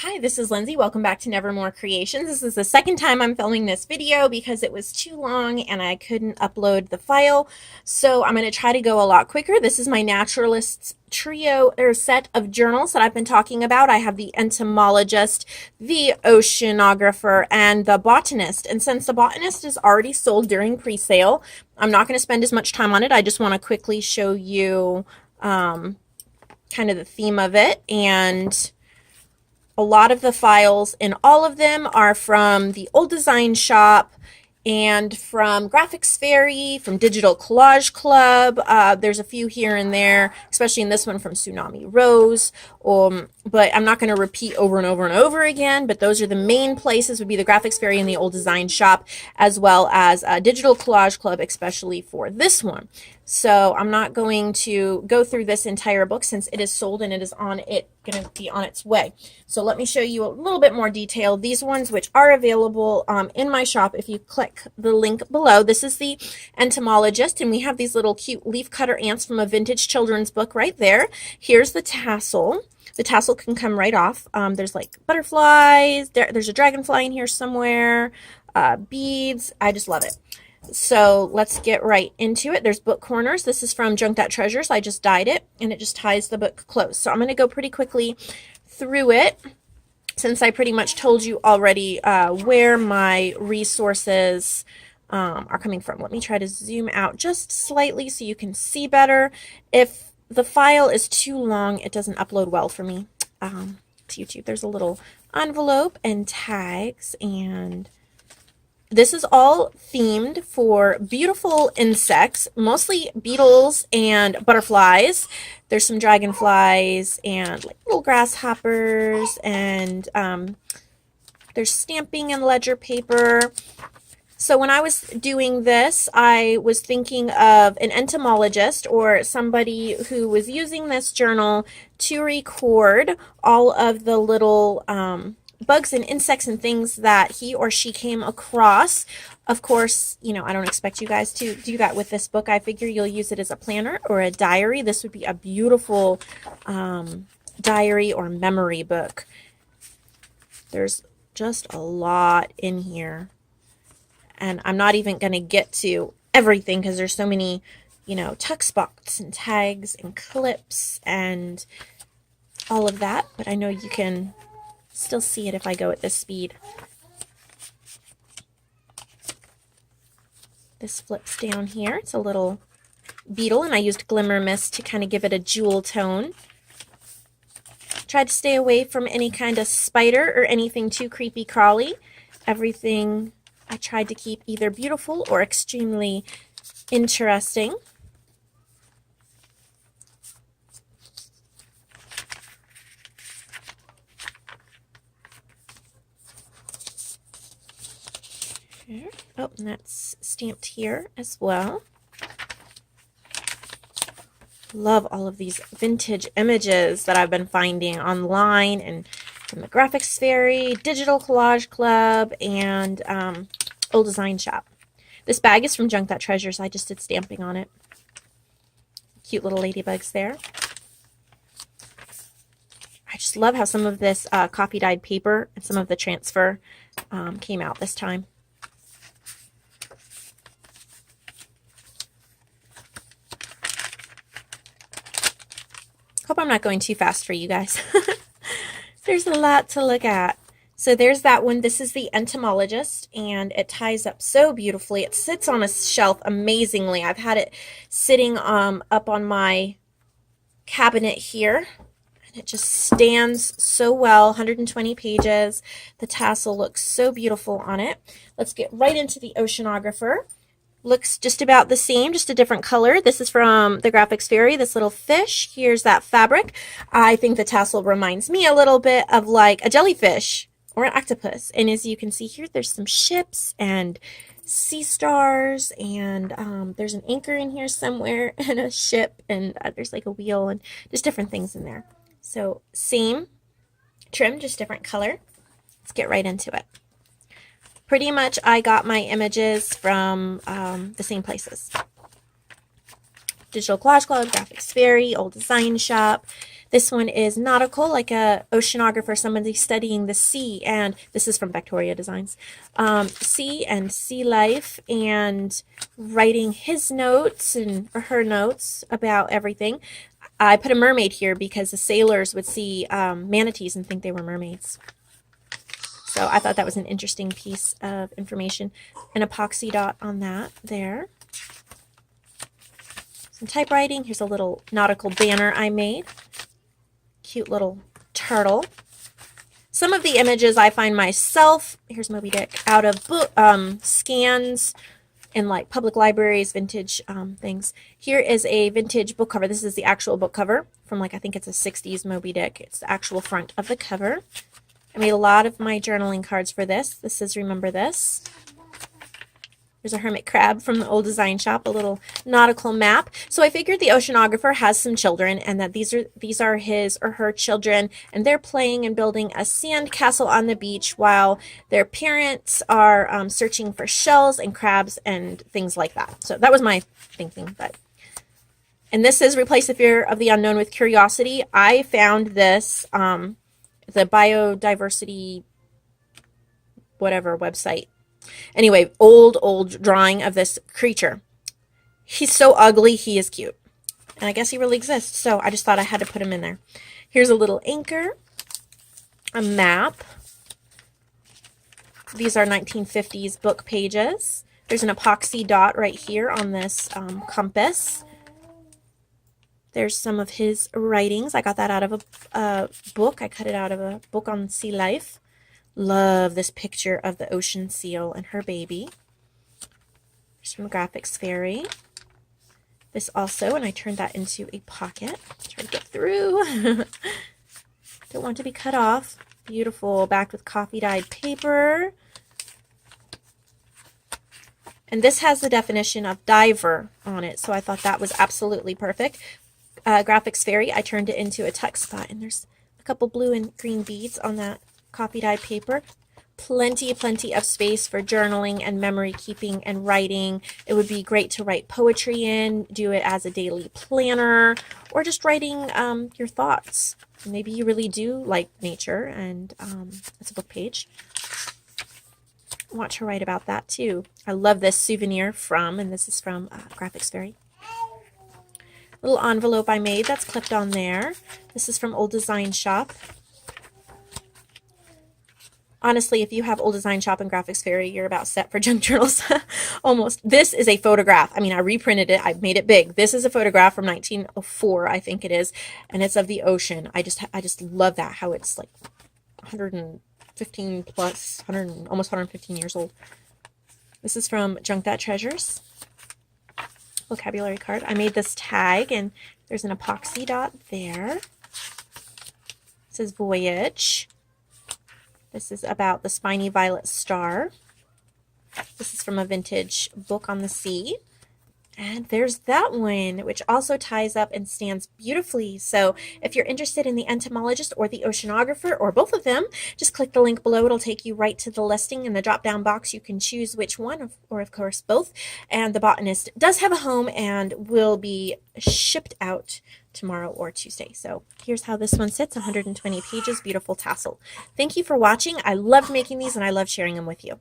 Hi, this is Lindsay. Welcome back to Nevermore Creations. This is the second time I'm filming this video because it was too long and I couldn't upload the file. So I'm going to try to go a lot quicker. This is my Naturalists trio or set of journals that I've been talking about. I have the Entomologist, the Oceanographer, and the Botanist. And since the Botanist is already sold during pre-sale, I'm not going to spend as much time on it. I just want to quickly show you kind of the theme of it. And a lot of the files in all of them are from the Old Design Shop and from Graphics Fairy, from Digital Collage Club. There's a few here and there, especially in this one from Tsunami Rose. But I'm not going to repeat over and over and over again, but those are the main places would be the Graphics Fairy and the Old Design Shop, as well as Digital Collage Club, especially for this one. So I'm not going to go through this entire book since it is sold and it is going to be on its way. So let me show you a little bit more detail. These ones which are available in my shop, if you click the link below, this is the Entomologist, and we have these little cute leaf cutter ants from a vintage children's book right there. Here's the tassel. The tassel can come right off. There's like butterflies. There's a dragonfly in here somewhere. Beads. I just love it. So let's get right into it. There's book corners. This is from Junk That Treasures. I just dyed it and it just ties the book closed. So I'm going to go pretty quickly through it since I pretty much told you already where my resources are coming from. Let me try to zoom out just slightly so you can see better. If the file is too long, it doesn't upload well for me to YouTube. There's a little envelope and tags, and this is all themed for beautiful insects, mostly beetles and butterflies. There's some dragonflies and like little grasshoppers, and there's stamping and ledger paper. So when I was doing this, I was thinking of an entomologist or somebody who was using this journal to record all of the little bugs and insects and things that he or she came across. Of course, you know, I don't expect you guys to do that with this book. I figure you'll use it as a planner or a diary. This would be a beautiful diary or memory book. There's just a lot in here. And I'm not even going to get to everything because there's so many, you know, tuck spots and tags and clips and all of that. But I know you can still see it if I go at this speed. This flips down here. It's a little beetle, and I used Glimmer Mist to kind of give it a jewel tone. Tried to stay away from any kind of spider or anything too creepy crawly. Everything I tried to keep either beautiful or extremely interesting. Here. Oh, and that's stamped here as well. Love all of these vintage images that I've been finding online and from the Graphics Fairy, Digital Collage Club, and Old Design Shop. This bag is from Junk That Treasures. I just did stamping on it. Cute little ladybugs there. I just love how some of this coffee dyed paper and some of the transfer came out this time. Hope I'm not going too fast for you guys. There's a lot to look at. So there's that one. This is the Entomologist, and it ties up so beautifully. It sits on a shelf amazingly. I've had it sitting up on my cabinet here, and it just stands so well. 120 pages. The tassel looks so beautiful on it. Let's get right into the Oceanographer. Looks just about the same, just a different color. This is from the Graphics Fairy, this little fish. Here's that fabric. I think the tassel reminds me a little bit of like a jellyfish or an octopus. And as you can see here, there's some ships and sea stars, and there's an anchor in here somewhere and a ship, and there's like a wheel and just different things in there. So same trim, just different color. Let's get right into it. Pretty much I got my images from the same places. Digital Collage Club, Graphics Fairy, Old Design Shop. This one is nautical, like a oceanographer, somebody studying the sea, and this is from VectoriaDesigns. Sea and sea life, and writing his notes and or her notes about everything. I put a mermaid here because the sailors would see manatees and think they were mermaids. So I thought that was an interesting piece of information. An epoxy dot on that there. Some typewriting. Here's a little nautical banner I made. Cute little turtle. Some of the images I find myself, here's Moby Dick, out of book scans in like public libraries, vintage things. Here is a vintage book cover. This is the actual book cover from like, I think it's a 60s Moby Dick. It's the actual front of the cover. I made a lot of my journaling cards for this. This is Remember This. There's a hermit crab from the old design shop, a little nautical map. So I figured the oceanographer has some children and that these are his or her children, and they're playing and building a sand castle on the beach while their parents are searching for shells and crabs and things like that. So that was my thinking. And this is Replace the Fear of the Unknown with Curiosity. I found this, the biodiversity whatever website. Anyway, old drawing of this creature. He's so ugly, he is cute. And I guess he really exists, so I just thought I had to put him in there. Here's a little anchor, a map. These are 1950s book pages. There's an epoxy dot right here on this compass. There's some of his writings. I got that out of a book. I cut it out of a book on sea life. Love this picture of the ocean seal and her baby. There's from Graphics Fairy. This also, and I turned that into a pocket. Try to get through. Don't want to be cut off. Beautiful, backed with coffee dyed paper. And this has the definition of diver on it, so I thought that was absolutely perfect. Graphics Fairy, I turned it into a tuck spot, and there's a couple blue and green beads on that coffee dyed paper. Plenty of space for journaling and memory keeping and writing. It would be great to write poetry in, do it as a daily planner, or just writing your thoughts. Maybe you really do like nature, and it's a book page. Want to write about that too. I love this souvenir from, and this is from Graphics Fairy. Little envelope I made that's clipped on there. This is from Old Design Shop. Honestly, if you have Old Design Shop and Graphics Fairy, you're about set for junk journals. Almost. This is a photograph. I mean, I reprinted it. I made it big. This is a photograph from 1904, I think it is, and it's of the ocean. I just love that, how it's like 115 plus, almost 115 years old. This is from Junk That Treasures. Vocabulary card. I made this tag, and there's an epoxy dot there. It says Voyage. This is about the spiny violet star. This is from a vintage book on the sea. And there's that one, which also ties up and stands beautifully. So if you're interested in the Entomologist or the Oceanographer, or both of them, just click the link below. It'll take you right to the listing. In the drop-down box, you can choose which one, or of course both. And the Botanist does have a home and will be shipped out tomorrow or Tuesday. So here's how this one sits, 120 pages, beautiful tassel. Thank you for watching. I loved making these, and I love sharing them with you.